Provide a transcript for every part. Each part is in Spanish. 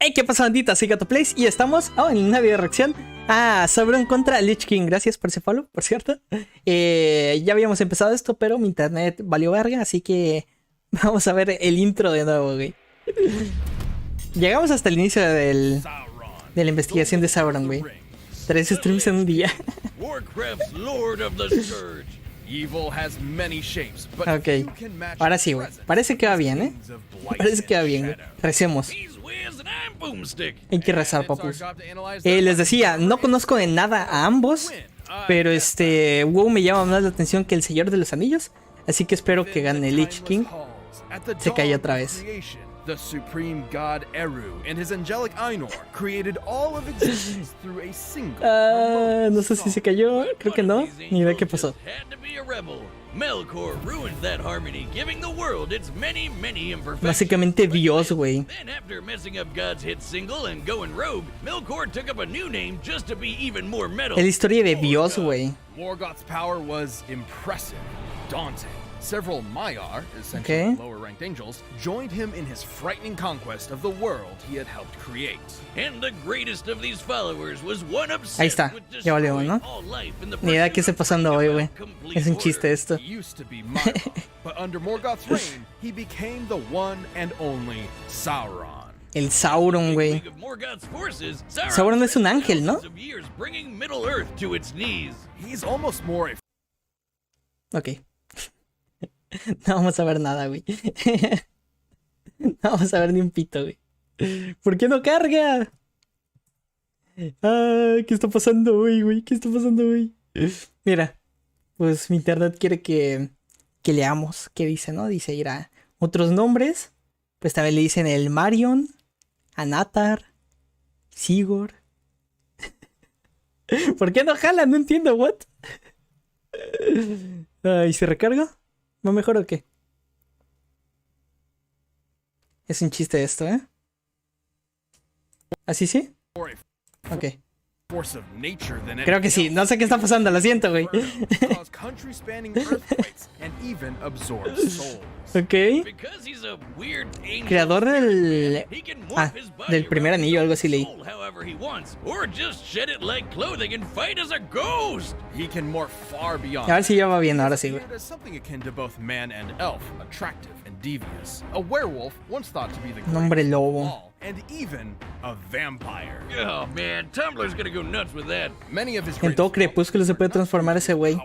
Hey, ¿qué pasa, bandita? Soy Gato Plays y estamos en una video reacción a Sauron contra Lich King. Gracias por ese follow, por cierto. Ya habíamos empezado esto, pero mi internet valió verga, así que vamos a ver el intro de nuevo, güey. Llegamos hasta el inicio de la investigación de Sauron, güey. 3 streams en un día. Warcraft's Lord of the Scourge. Evil has many shapes, but ok, ahora sí, güey. Parece que va bien, ¿eh? Parece que va bien, güey. Recemos. Hay que rezar, papus. Les decía, no conozco de nada a ambos, pero WoW me llama más la atención que el Señor de los Anillos, así que espero que gane Lich King. Se cayó otra vez. The supreme god Eru and his angelic Ainur created all of existence through a single. No sé si se cayó, creo que no. Ni idea qué pasó. Básicamente Dios, güey. Es la historia de Dios, güey. Morgoth's power was impressive, daunting. Several Maiar, essentially lower-ranked angels, joined him in his frightening conquest of the world he had helped create. And the greatest of these followers was one obsessed. Ahí está, ya valió, ¿no? Ni idea qué está pasando hoy, güey. Es un chiste esto. But under Morgoth's reign, he became the one and only Sauron. El Sauron, güey. Sauron es un ángel, ¿no? Ok. No vamos a ver nada, güey. No vamos a ver ni un pito, güey. ¿Por qué no carga? ¿Qué está pasando hoy, güey? ¿Qué está pasando hoy? Mira, pues mi internet quiere que leamos qué dice, ¿no? Dice ir a otros nombres. Pues también le dicen el Marion, Anatar, Sigurd. ¿Por qué no jala? No entiendo, what? ¿Y se recarga? ¿Va mejor o qué? Es un chiste esto, ¿eh? ¿Así sí? Ok. Creo que sí. No sé qué está pasando, lo siento, güey. Ok. Creador del primer anillo, algo así leí. A ver si ya va bien, ahora sí, güey. Nombre lobo. En todo crepúsculo se puede transformar ese güey.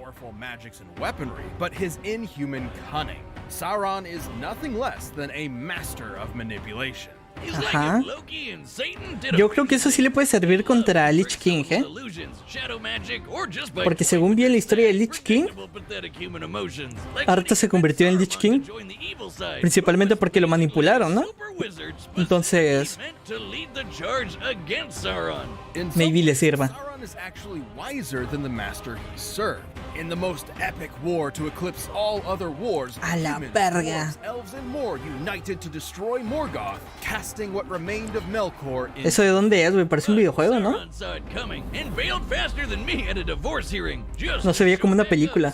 Sauron is nothing less than a master of manipulation. Ajá. Yo creo que eso sí le puede servir contra Lich King, ¿eh? Porque según vi en la historia de Lich King, Arta se convirtió en Lich King principalmente porque lo manipularon, ¿no? Entonces, maybe le sirva. In the most epic war to eclipse all other wars, a la verga. Elves and more united to destroy Morgoth, casting what remained of Melkor in... ¿Eso de dónde es, güey? Parece un videojuego, ¿no? No se veía como una película.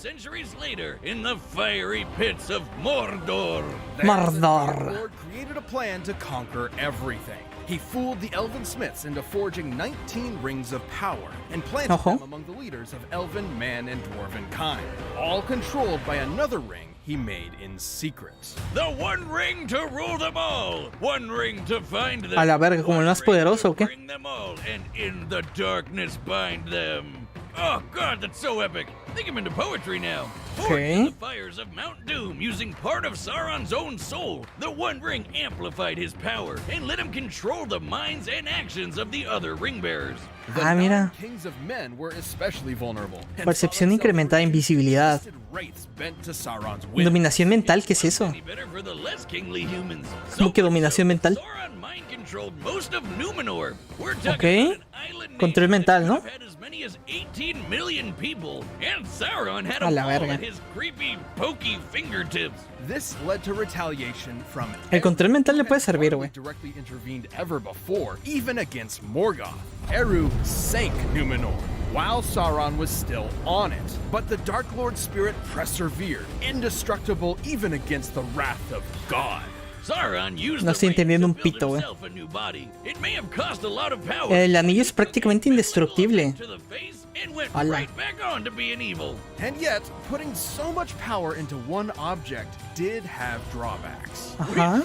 Mordor. Created a plan to conquer everything. He fooled the elven smiths into forging 19 rings of power and planted them among the leaders of elven, man, and dwarven kind, all controlled by another ring he made in secret. The one ring to rule them all, one ring to find them. A la verga, como el más poderoso, ¿o qué? Bring them all and in the darkness bind them. Oh God, that's so epic. Think I'm into poetry now. Okay. The fires of Mount Doom using part of Sauron's own soul. The One Ring amplified his power and let him control the minds and actions of the other ring bearers. Mira. Kings of men were especially vulnerable. Percepción incrementada, invisibilidad. Dominación mental, ¿qué es eso? ¿Cómo que dominación mental? Ok. Control mental, ¿no? A la verga. El control mental le puede servir, güey. Eru sank Numenor while Sauron was still on it, but the Dark Lord spirit persevered, indestructible even against the wrath of God. No estoy entendiendo un pito, güey. El anillo es prácticamente indestructible. Hola. And yet, putting so much power into one object did have drawbacks. Ajá.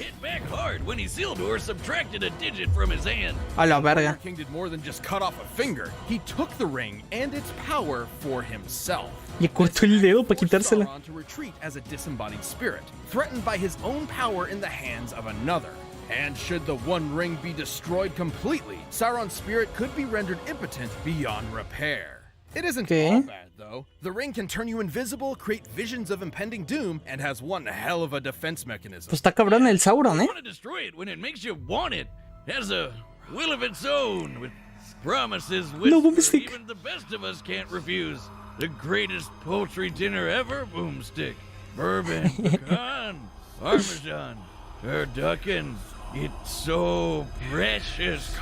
A la verga. The king did more than just cut off a finger. He took the ring and its power for himself. Y cortó el dedo para quitársela. Sauron to retreat as a disembodied spirit, threatened by his own power in the hands of another. And should the One Ring be destroyed completely, Sauron's spirit could be rendered impotent beyond repair. It isn't all bad, though. The ring can turn you invisible, create visions of impending doom, and has one hell of a defense mechanism. Pues está cabrón el Sauron, You want to destroy it when it makes you want it. It has a will of its own, with promises which even the best of us can't refuse. The greatest poultry dinner ever, Boomstick. Bourbon, pecan, parmesan, turducken. It's so precious.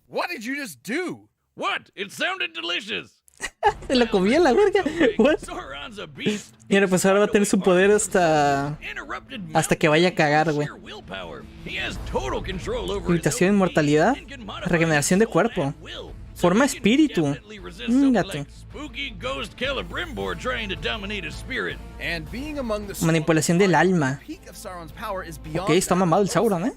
What did you just do? What? It sounded delicious. Se lo comía la verga. What? Sauron's a beast. Mira, pues ahora va a tener su poder hasta que vaya a cagar, güey. Habitación de inmortalidad, regeneración de cuerpo, forma espíritu. Gato. Manipulación del alma. Ok, está mamado el Sauron, ¿eh?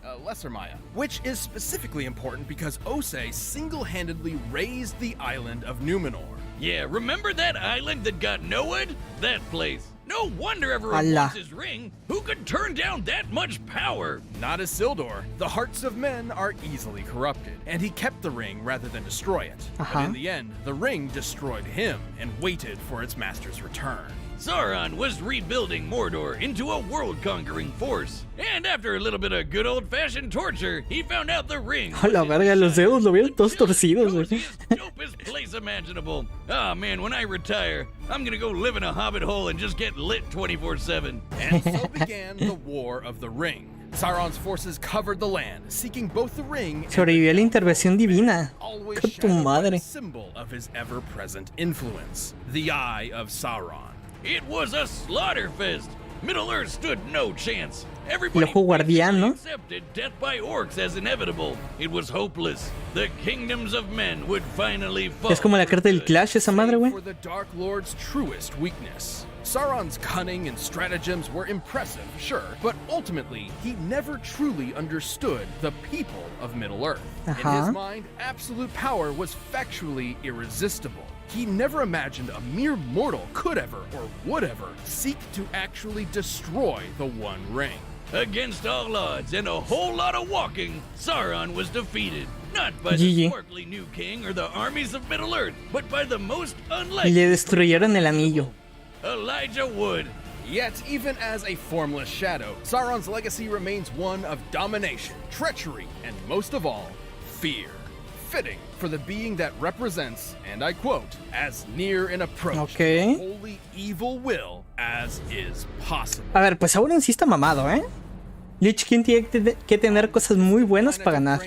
Which is specifically important because Osei single-handedly raised the island of Numenor. Yeah, remember that island that got Noed? That place. No wonder everyone wants his ring. Who could turn down that much power? Not Isildur. The hearts of men are easily corrupted, and he kept the ring rather than destroy it. But in the end, the ring destroyed him and waited for its master's return. Sauron was rebuilding Mordor into a world-conquering force. And after a little bit of good old-fashioned torture, he found out the ring. A la verga, los dedos lo vieron todos torcidos, güey. Dopest place imaginable. Ah, man, when I retire, I'm gonna go live in a hobbit hole and just get lit 24/7. And so began the War of the Ring. Sauron's forces covered the land, seeking both the ring Sobrevivió a la intervención divina. always ¡Qué tu madre! symbol of his ever-present influence, the Eye of Sauron. It was a slaughter fest. Middle-earth stood no chance. El ojo guardián, ¿no? Accepted death by orcs as inevitable. It was hopeless. The kingdoms of men would finally fall. Es como la carta del Clash esa madre, güey. For the Dark Lord's truest weakness. Sauron's cunning and stratagems were impressive, sure, but ultimately, he never truly understood the people of Middle-earth. In his mind, absolute power was factually irresistible. He never imagined a mere mortal could ever, or would ever, seek to actually destroy the One Ring. Against all odds and a whole lot of walking, Sauron was defeated. Not by the sparkly new king or the armies of Middle-earth, but by the most unlikely. Le destruyeron el anillo. Elijah Wood. Yet, even as a formless shadow, Sauron's legacy remains one of domination, treachery, and most of all, fear. Fitting for the being that represents, and I quote, as near an approach to the wholly evil will as is possible. A ver, pues Sauron sí está mamado, ¿eh? Lich King tiene que tener cosas muy buenas para ganar.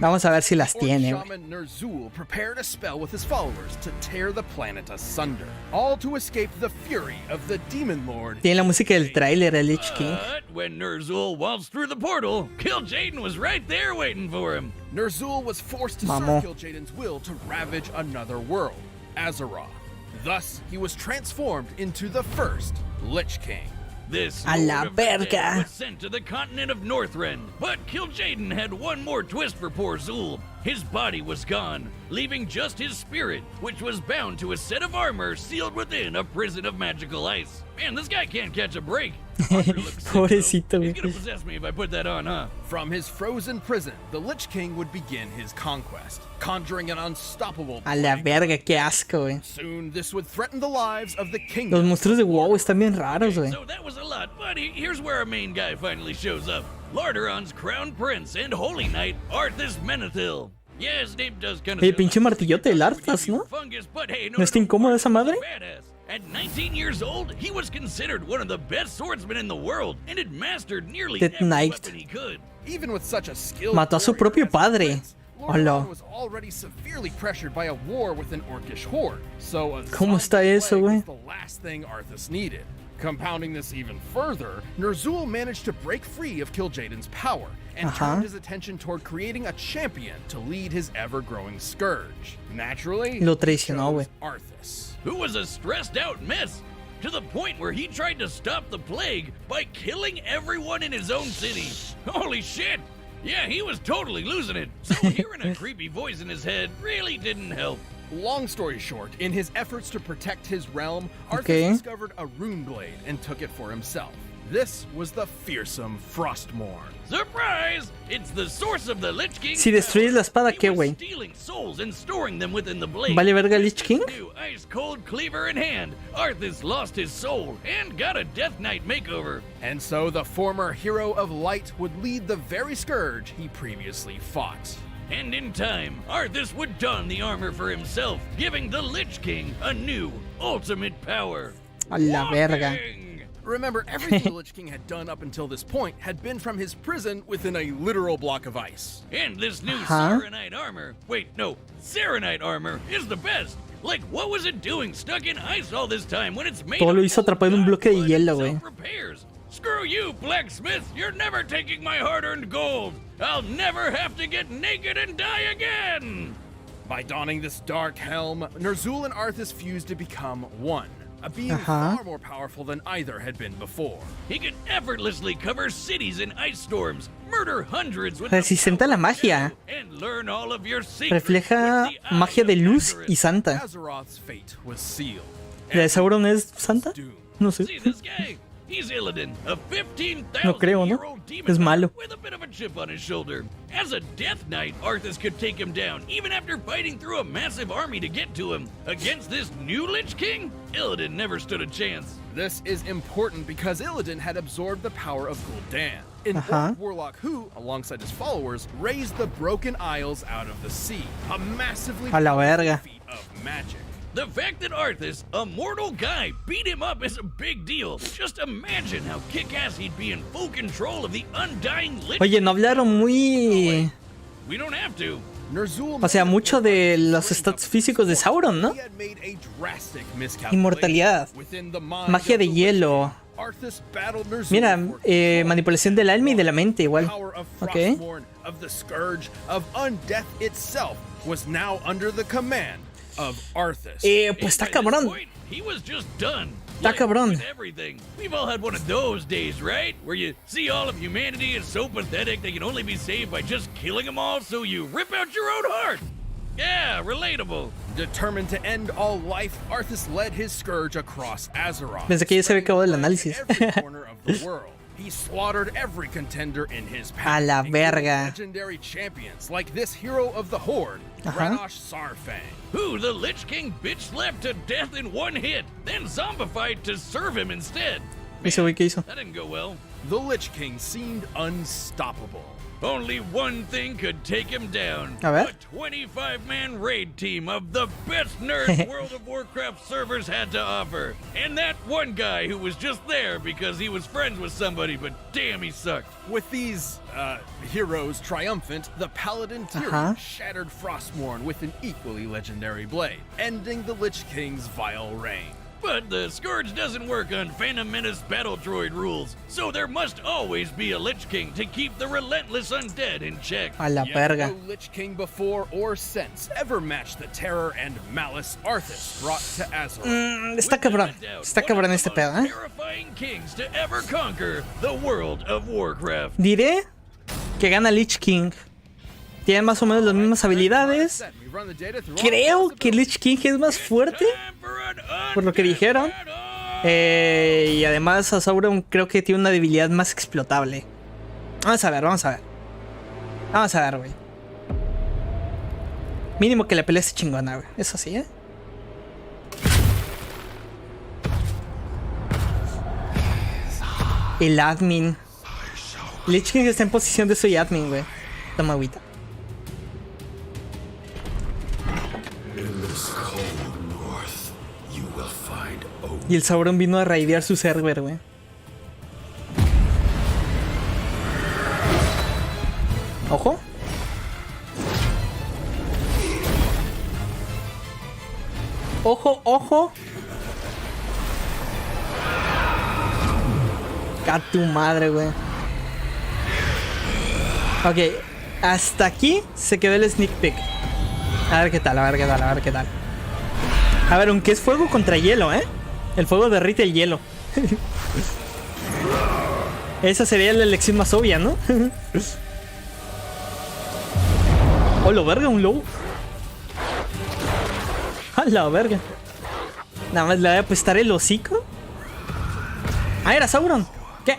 Vamos a ver si las tiene. Ner'zhul prepared a spell with his followers to tear the planet asunder, all to escape the fury of the demon lord. Tiene la música del tráiler el Lich King. When Ner'zhul waltzed through the portal, Kil'jaeden was right there waiting for him. Ner'zhul was forced to serve Kil'jaeden's will to ravage another world, Azeroth. Thus, he was transformed into the first Lich King. This a la verga was sent to the continent of Northrend, but Kil'jaeden had one more twist for poor Zul. His body was gone, leaving just his spirit, which was bound to a set of armor sealed within a prison of magical ice. Man, this guy can't catch a break. Pobrecito, He's gonna possess me if I put that on, huh? From his frozen prison, the Lich King would begin his conquest, conjuring an unstoppable a la verga, qué asco, güey. Soon this would threaten the lives of the kingdom. Los monstruos de WoW están bien raros, güey. So that was a lot, but here's where our main guy finally shows up. Lordaeron's crown prince and holy knight, Arthas Menethil. Yeah, his name does kind of pinche martillote del Arthas, ¿no? ¿No está incómoda esa madre? At 19 years old, he was considered one of the best swordsmen in the world and had mastered nearly every weapon he could. Even with such a skilled mató a su propio padre. Lordaeron was already severely pressured by a war with an orcish horde. So ¿Cómo está eso, güey? the last thing Arthas needed. Compounding this even further, Ner'zhul managed to break free of Kil'jaeden's power and turned his attention toward creating a champion to lead his ever-growing scourge. Naturally, Lo traicionó, güey. Arthas, who was a stressed-out mess, to the point where he tried to stop the plague by killing everyone in his own city. Holy shit! Yeah, he was totally losing it, so hearing a creepy voice in his head really didn't help. Long story short, in his efforts to protect his realm, Arthas discovered a rune blade and took it for himself. This was the fearsome Frostmourne. Surprise! It's the source of the Lich King. Si destruyes la espada, ¿qué, güey? Stealing souls and storing them within the blade. ¿Vale verga Lich King? New ice-cold cleaver in hand, Arthas lost his soul and got a Death Knight makeover. And so the former hero of light would lead the very scourge he previously fought. And in time, Arthas would don the armor for himself, giving the Lich King a new, ultimate power. A la verga. Remember, everything the Lich King had done up until this point had been from his prison within a literal block of ice. And this new Sauronite armor, Sauronite armor is the best. Like, what was it doing stuck in ice all this time when it's made Todo lo hizo atrapado en un bloque de hielo, güey. Screw you, blacksmith! You're never taking my hard-earned gold! I'll never have to get naked and die again! By donning this dark helm, Ner'zhul and Arthas fused to become one, a being far more powerful than either had been before. He could effortlessly cover cities in ice storms, murder hundreds with Resistente a la magia. and learn all of your secrets Refleja with the magia de luz y santa. Azeroth's fate was sealed. ¿La de Sauron es santa? No sé. See this guy? He's Illidan, a 15,000-year-old No creo, ¿no? demon Es malo. with a bit of a chip on his shoulder. As a Death Knight, Arthas could take him down, even after fighting through a massive army to get to him. Against this new Lich King, Illidan never stood a chance. This is important because Illidan had absorbed the power of Gul'dan, an orc warlock who, alongside his followers, raised the Broken Isles out of the sea, a massively A la verga. feat of magic. The fact that Arthas, a mortal guy, beat him up is a big deal. Just imagine how kick-ass he'd be in full control of the undying Lich. Oye, no hablaron muy... We don't have to. O sea, mucho de los stats físicos de Sauron, ¿no? Inmortalidad, magia de hielo. Mira, manipulación del alma y de la mente igual. Ok. Pues está cabrón. Está cabrón. We've all had one of those days, right? Where you see all of humanity is so pathetic they can only be saved by just killing them all, so you rip out your own heart. Yeah, relatable. Determined to end all life, Arthas led his scourge across Azeroth. Pensé que ya se había acabado el análisis. He slaughtered every contender in his path. A la verga. Legendary champions like this hero of the Horde, Granosh Sarfang, who the Lich King bitch slapped to death in one hit, then zombified to serve him instead. ¿Ese güey qué hizo? That didn't go well. The Lich King seemed unstoppable. Only one thing could take him down. A ver. A 25-man raid team of the best nerds World of Warcraft servers had to offer. And that one guy who was just there because he was friends with somebody, but damn, he sucked. With these, heroes triumphant, the Paladin Tyrion shattered Frostmourne with an equally legendary blade, ending the Lich King's vile reign. But the Scourge doesn't work on Phantom Menace Battle Droid rules, so there must always be a Lich King to keep the relentless undead in check. A la verga. No Lich King before or since ever matched the terror and malice Arthas brought to Azeroth. Está cabrón este pedo, ¿eh? Terrifying kings to ever conquer the world of Warcraft. Diré que gana Lich King. Tiene más o menos las mismas habilidades. Creo que Lich King es más fuerte, por lo que dijeron. Y además a Sauron creo que tiene una debilidad más explotable. Vamos a ver. Vamos a ver, güey. Mínimo que la pelea esté chingona, güey. Eso sí, ¿eh? El admin. Lich King está en posición de soy admin, güey. Toma agüita. Y el Sauron vino a raidear su server, güey. Ojo. Ojo. A tu madre, güey. Ok, hasta aquí se quedó el sneak peek. A ver qué tal, a ver qué tal, a ver qué tal. A ver, aunque es fuego contra hielo, ¿eh? El fuego derrite el hielo. Esa sería la elección más obvia, ¿no? Oh, lo verga, un lobo. A la verga. Nada más le voy a apestar el hocico. Ah, era Sauron. ¿Qué?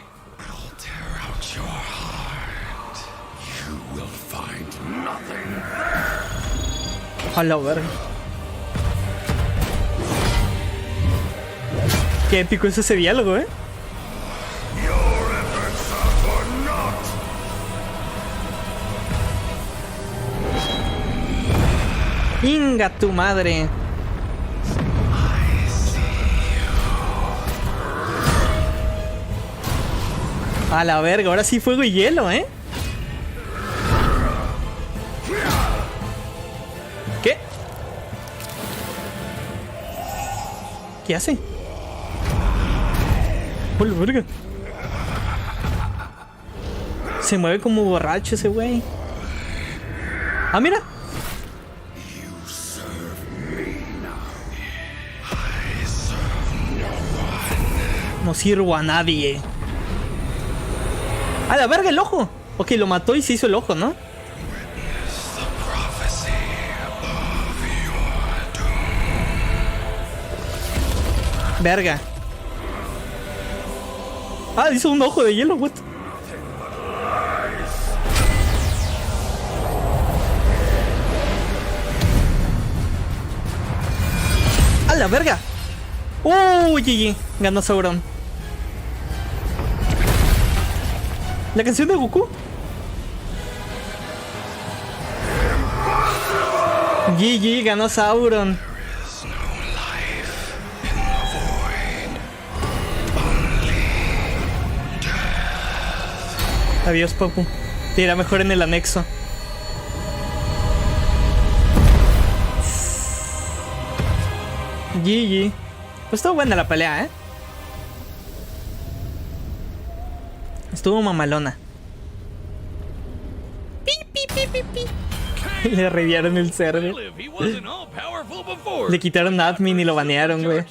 A la verga. Qué épico es ese diálogo, ¿eh? ¡Inga tu madre! A la verga, ahora sí fuego y hielo, ¿eh? ¿Qué? ¿Qué hace? ¡Oh, la verga! Se mueve como borracho ese güey. ¡Ah, mira! No sirvo a nadie. ¡A la verga el ojo! Ok, lo mató y se hizo el ojo, ¿no? Verga. Ah, hizo un ojo de hielo, what? ¡A la verga! GG, ganó Sauron. ¿La canción de Goku? GG, ganó Sauron. Adiós, papu. Te irá mejor en el anexo. GG. Pues estuvo buena la pelea, ¿eh? Estuvo mamalona. Pi, pi, pi, pi, pi. Le reviaron el server. Le quitaron admin y lo banearon, güey.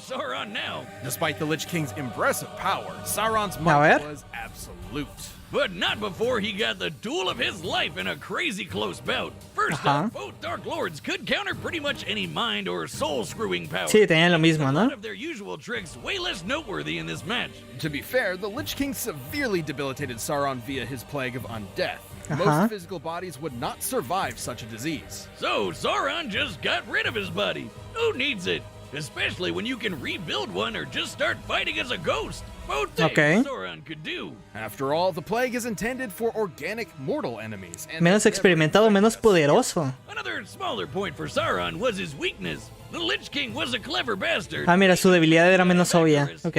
Despite the Lich King's impressive power, Sauron's might was absolute. But not before he got the duel of his life in a crazy close bout. First up, both Dark Lords could counter pretty much any mind or soul-screwing power. Sí, tenían lo mismo, ¿no? One of their usual tricks way less noteworthy in this match. To be fair, the Lich King severely debilitated Sauron via his plague of undeath. Most physical bodies would not survive such a disease. So Sauron just got rid of his body. Who needs it? Especially when you can rebuild one or just start fighting as a ghost. Both things Sauron could do. After all, the plague is intended for organic mortal enemies. Menos experimentado, menos poderoso. Another smaller point for Sauron was his weakness. The Lich King was a clever bastard. Ah, mira, su debilidad era menos obvia. Ok.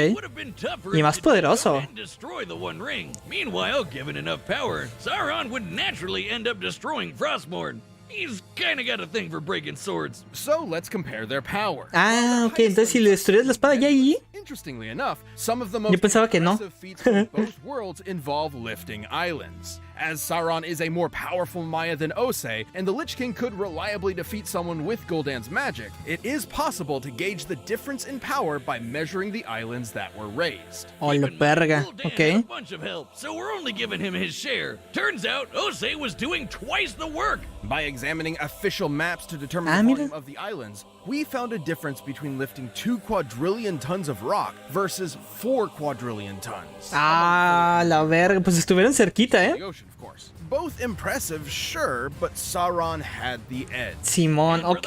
Y más poderoso. Destroy the One Ring. Meanwhile, given enough power, Sauron would naturally end up destroying Frostmourne. He's kinda got a thing for breaking swords. So let's compare their power. Ah, ok, entonces si le destruyes la espada ya ahí. Interestingly enough, some of the most impressive feats from both worlds involve lifting islands. As Sauron is a more powerful Maya than Osei, and the Lich King could reliably defeat someone with Gul'dan's magic, it is possible to gauge the difference in power by measuring the islands that were raised. Oh, la verga. Okay. A bunch of help, so we're only giving him his share. Turns out Osei was doing twice the work. By examining official maps to determine the volume of the islands, we found a difference between lifting 2 quadrillion tons of rock versus 4 quadrillion tons. Ah, la verga, pues estuvieron cerquita, ¿eh? Of course. Both impressive, sure, but Sauron had the edge. Simón, ok.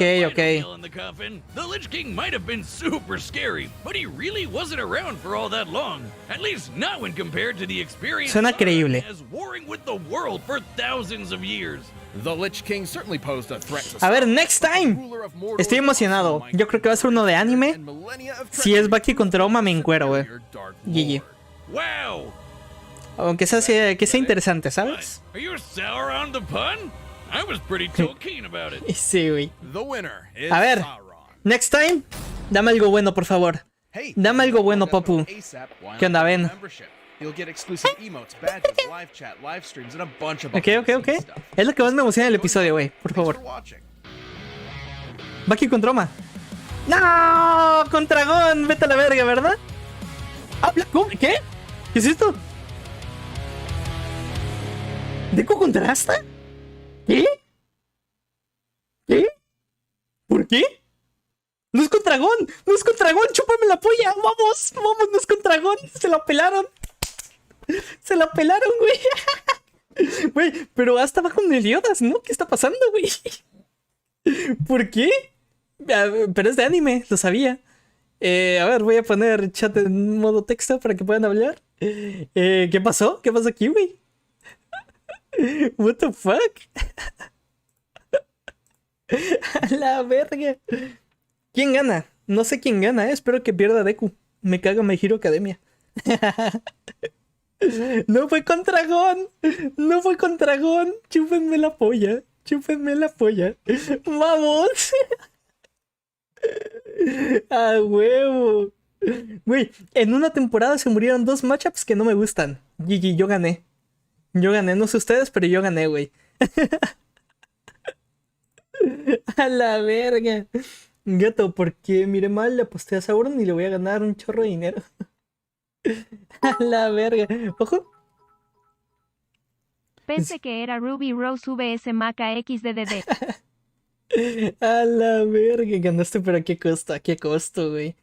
The Lich King might have been super scary, but he really wasn't around for all that long. At least not when compared to the experience Suena creíble. as warring with the world for thousands of years. The Lich King certainly posed a threat to A ver, next time. Estoy emocionado. Yo creo que va a ser uno de anime. Si es Baki contra Oma, me encuero, güey. GG. Wow. Aunque sea interesante, ¿sabes? Are you sour on the pun? I was pretty keen about it. Sí, güey. The winner is A ver, next time, dame algo bueno, por favor. Dame algo bueno, papu. ¿Qué onda, ven? You'll get exclusive emotes, badges, live chat, live streams, and a bunch of Ok. Es lo que más me emociona del episodio, güey. Por favor. Va aquí con Troma. ¡No! Con dragón. Vete a la verga, ¿verdad? ¿Cómo? ¿Qué? ¿Qué es esto? ¿Deku contra Asta? ¿Qué? ¿Qué? ¿Por qué? ¡No es con dragón! ¡No es con dragón! ¡Chúpame la polla! ¡Vamos! ¡Vamos! ¡No es con dragón! ¡Se la pelaron! ¡Se la pelaron, güey! Güey, pero Asta va con Meliodas, ¿no? ¿Qué está pasando, güey? ¿Por qué? Pero es de anime, lo sabía. A ver, voy a poner chat en modo texto para que puedan hablar. ¿Qué pasó? ¿Qué pasó aquí, güey? What the fuck? A la verga. ¿Quién gana? No sé quién gana, espero que pierda Deku. Me caga My Hero Academia. No fue con dragón. No fue con dragón. Chúpenme la polla. Chúpenme la polla. ¡Vamos! ¡A huevo! Güey, en una temporada se murieron 2 matchups que no me gustan. GG, yo gané. Yo gané, no sé ustedes, pero yo gané, güey. A la verga. Gato, porque mire mal, le aposté a Sauron y le voy a ganar un chorro de dinero. A la verga. Ojo. Pensé que era Ruby Rose VS Maca XDDD. A la verga, ganaste, pero ¿a qué costo? ¿A qué costo, güey?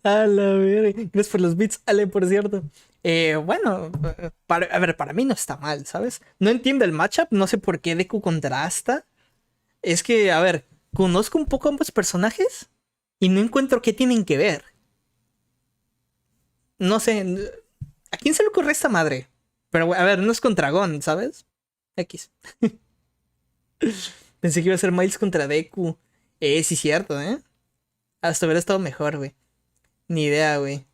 A la verga. Gracias por los bits, Ale, por cierto. Bueno, a ver, para mí no está mal, ¿sabes? No entiendo el matchup, no sé por qué Deku contra Asta. Es que, a ver, conozco un poco a ambos personajes y no encuentro qué tienen que ver. No sé, ¿a quién se le ocurre esta madre? Pero, a ver, no es con dragón, ¿sabes? X. Pensé que iba a ser Miles contra Deku. Sí, cierto, ¿eh? Hasta hubiera estado mejor, güey. Ni idea, güey.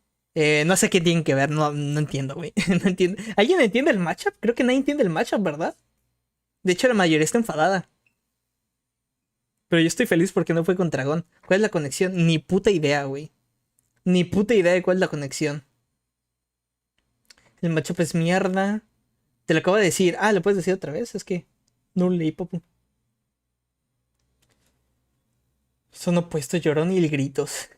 No sé qué tienen que ver, no entiendo, güey. No entiendo. ¿Alguien entiende el matchup? Creo que nadie entiende el matchup, ¿verdad? De hecho, la mayoría está enfadada. Pero yo estoy feliz porque no fue con dragón. ¿Cuál es la conexión? Ni puta idea, güey. Ni puta idea de cuál es la conexión. El matchup es mierda. Te lo acabo de decir. Ah, ¿lo puedes decir otra vez? Es que no leí, papu. Son opuestos Llorón y Gritos.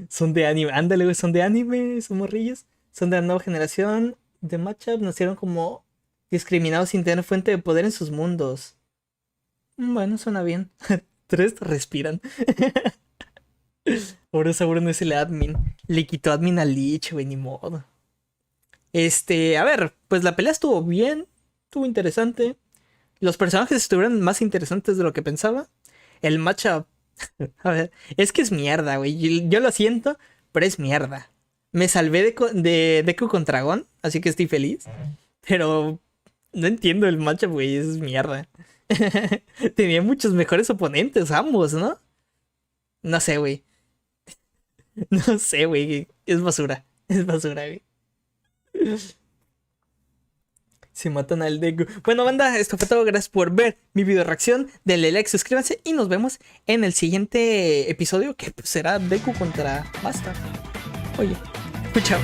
Son de anime. Ándale, güey, son de anime. Son morrillos. Son de la nueva generación de matchup. Nacieron como discriminados sin tener fuente de poder en sus mundos. Bueno, suena bien. 3 respiran. Ahora Sauron es el admin. Le quitó admin a Lich, güey, ni modo. A ver, pues la pelea estuvo bien. Estuvo interesante. Los personajes estuvieron más interesantes de lo que pensaba. El matchup, a ver, es que es mierda, güey. Yo lo siento, pero es mierda. Me salvé de Deku con dragón, así que estoy feliz. Pero no entiendo el matchup, güey, es mierda. Tenía muchos mejores oponentes, ambos, ¿no? No sé, güey. No sé, güey. Es basura. Es basura, güey. Se matan al Deku. Bueno, banda, esto fue todo. Gracias por ver mi video reacción. Denle like, suscríbanse y nos vemos en el siguiente episodio, que será Deku contra Asta. Oye, chao.